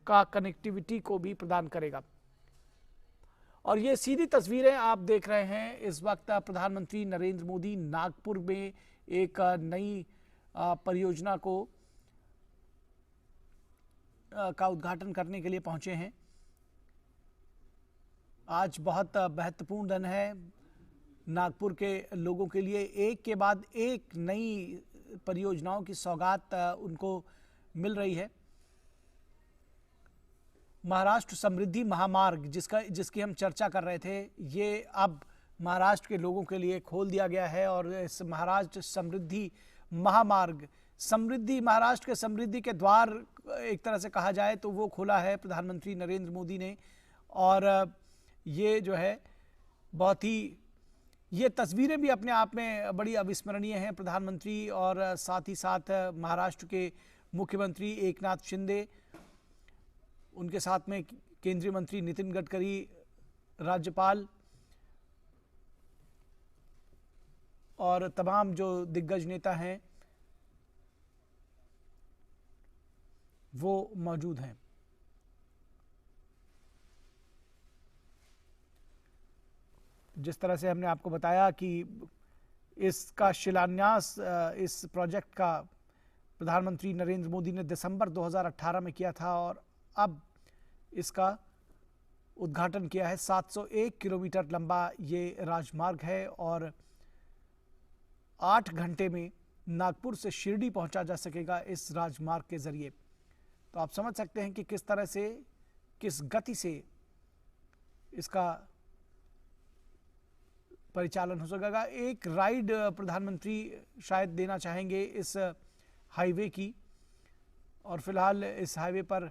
का कनेक्टिविटी को भी प्रदान करेगा। और ये सीधी तस्वीरें आप देख रहे हैं। इस वक्त प्रधानमंत्री नरेंद्र मोदी नागपुर में एक नई परियोजना का उद्घाटन करने के लिए पहुंचे हैं। आज बहुत महत्वपूर्ण दिन है नागपुर के लोगों के लिए। एक के बाद एक नई परियोजनाओं की सौगात उनको मिल रही है। महाराष्ट्र समृद्धि महामार्ग जिसकी हम चर्चा कर रहे थे, ये अब महाराष्ट्र के लोगों के लिए खोल दिया गया है। और इस महाराष्ट्र समृद्धि महामार्ग, समृद्धि, महाराष्ट्र के समृद्धि के द्वार एक तरह से कहा जाए तो वो खोला है प्रधानमंत्री नरेंद्र मोदी ने। और ये जो है बहुत ही, ये तस्वीरें भी अपने आप में बड़ी अविस्मरणीय हैं। प्रधानमंत्री और साथ ही साथ महाराष्ट्र के मुख्यमंत्री एकनाथ शिंदे, उनके साथ में केंद्रीय मंत्री नितिन गडकरी, राज्यपाल और तमाम जो दिग्गज नेता हैं वो मौजूद हैं। जिस तरह से हमने आपको बताया कि इसका शिलान्यास, इस प्रोजेक्ट का प्रधानमंत्री नरेंद्र मोदी ने दिसंबर 2018 में किया था और अब इसका उद्घाटन किया है। 701 किलोमीटर लंबा ये राजमार्ग है और 8 घंटे में नागपुर से शिरडी पहुंचा जा सकेगा इस राजमार्ग के जरिए। तो आप समझ सकते हैं कि किस तरह से, किस गति से इसका परिचालन हो सकेगा। एक राइड प्रधानमंत्री शायद देना चाहेंगे इस हाईवे की। और फिलहाल इस हाईवे पर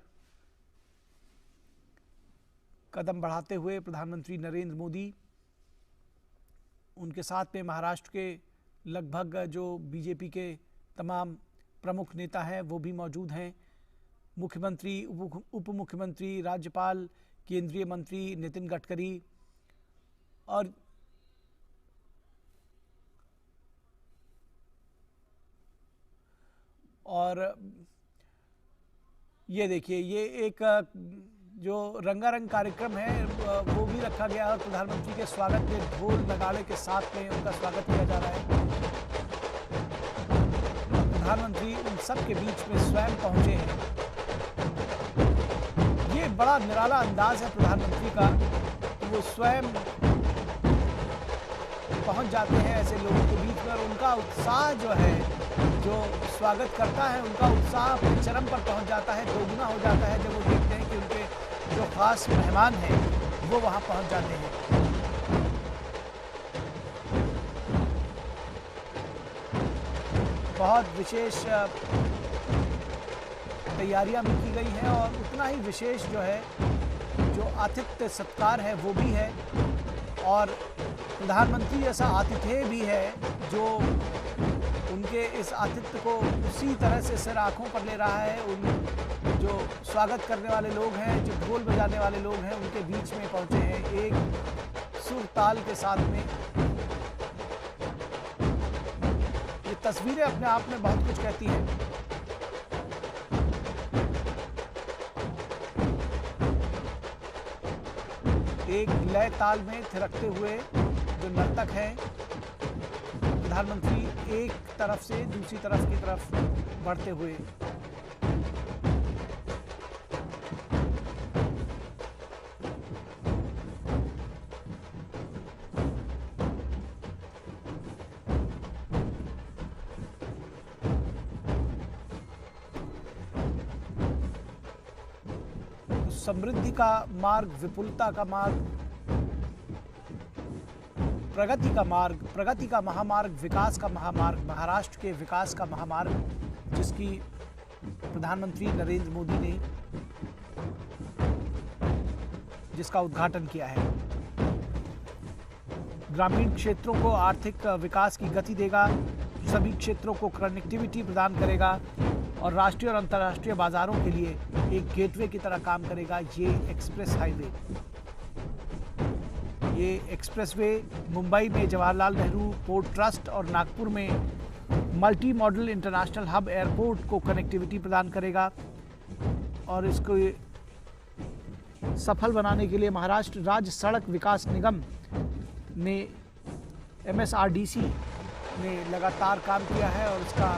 कदम बढ़ाते हुए प्रधानमंत्री नरेंद्र मोदी, उनके साथ में महाराष्ट्र के लगभग जो बीजेपी के तमाम प्रमुख नेता हैं वो भी मौजूद हैं। मुख्यमंत्री, उप मुख्यमंत्री, राज्यपाल, केंद्रीय मंत्री नितिन गडकरी। और ये देखिए, ये एक जो रंगारंग कार्यक्रम है वो भी रखा गया और प्रधानमंत्री के स्वागत में ढोल नगाड़े के साथ में उनका स्वागत किया जा रहा है। प्रधानमंत्री उन सब के बीच में स्वयं पहुंचे हैं। ये बड़ा निराला अंदाज है प्रधानमंत्री का कि वो स्वयं पहुंच जाते हैं ऐसे लोगों के बीच में। और उनका उत्साह जो है, जो स्वागत करता है, उनका उत्साह अपने चरम पर पहुंच जाता है, दोगुना हो जाता है जब वो देखते हैं कि उनके जो खास मेहमान हैं वो वहां पहुंच जाते हैं। बहुत विशेष तैयारियां भी की गई हैं और उतना ही विशेष जो है, जो आतिथ्य सत्कार है वो भी है। और प्रधानमंत्री जैसा आतिथ्य भी है जो उनके इस आतिथ्य को उसी तरह से सिर आंखों पर ले रहा है। उन जो स्वागत करने वाले लोग हैं, जो ढोल बजाने वाले लोग हैं, उनके बीच में पहुंचे हैं एक सुर ताल के साथ में। ये तस्वीरें अपने आप में बहुत कुछ कहती हैं। एक लय ताल में थिरकते हुए जो नर्तक हैं, प्रधानमंत्री एक तरफ से दूसरी तरफ की तरफ बढ़ते हुए। समृद्धि का मार्ग, विपुलता का मार्ग, प्रगति का मार्ग, प्रगति का महामार्ग, विकास का महामार्ग, महाराष्ट्र के विकास का महामार्ग, जिसकी प्रधानमंत्री नरेंद्र मोदी ने जिसका उद्घाटन किया है। ग्रामीण क्षेत्रों को आर्थिक विकास की गति देगा, सभी क्षेत्रों को कनेक्टिविटी प्रदान करेगा और राष्ट्रीय और अंतर्राष्ट्रीय बाजारों के लिए एक गेटवे की तरह काम करेगा ये एक्सप्रेस हाईवे। ये एक्सप्रेसवे मुंबई में जवाहरलाल नेहरू पोर्ट ट्रस्ट और नागपुर में multi modal international hub airport को कनेक्टिविटी प्रदान करेगा और इसको सफल बनाने के लिए महाराष्ट्र राज्य सड़क विकास निगम ने MSRDC ने लगातार काम किया है और इसका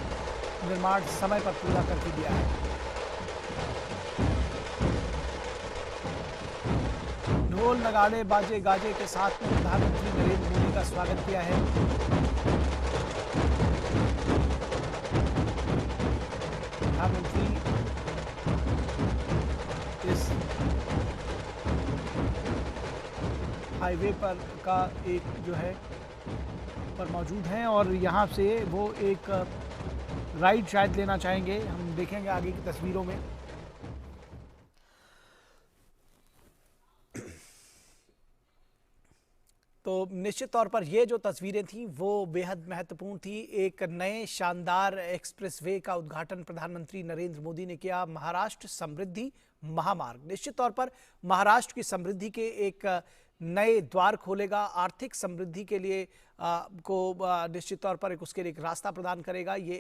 निर्माण समय पर पूरा करके दिया है। ढोल नगाड़े बाजे गाजे के साथ में प्रधानमंत्री नरेंद्र मोदी का स्वागत किया है। प्रधानमंत्री इस हाईवे पर का एक जो है पर मौजूद हैं और यहाँ से वो एक राइड शायद लेना चाहेंगे, हम देखेंगे आगे की तस्वीरों में। तो निश्चित तौर पर ये जो तस्वीरें थी वो बेहद महत्वपूर्ण थी। एक नए शानदार एक्सप्रेसवे का उद्घाटन प्रधानमंत्री नरेंद्र मोदी ने किया। महाराष्ट्र समृद्धि महामार्ग निश्चित तौर पर महाराष्ट्र की समृद्धि के एक नए द्वार खोलेगा, आर्थिक समृद्धि के लिए निश्चित तौर पर उसके लिए एक रास्ता प्रदान करेगा। ये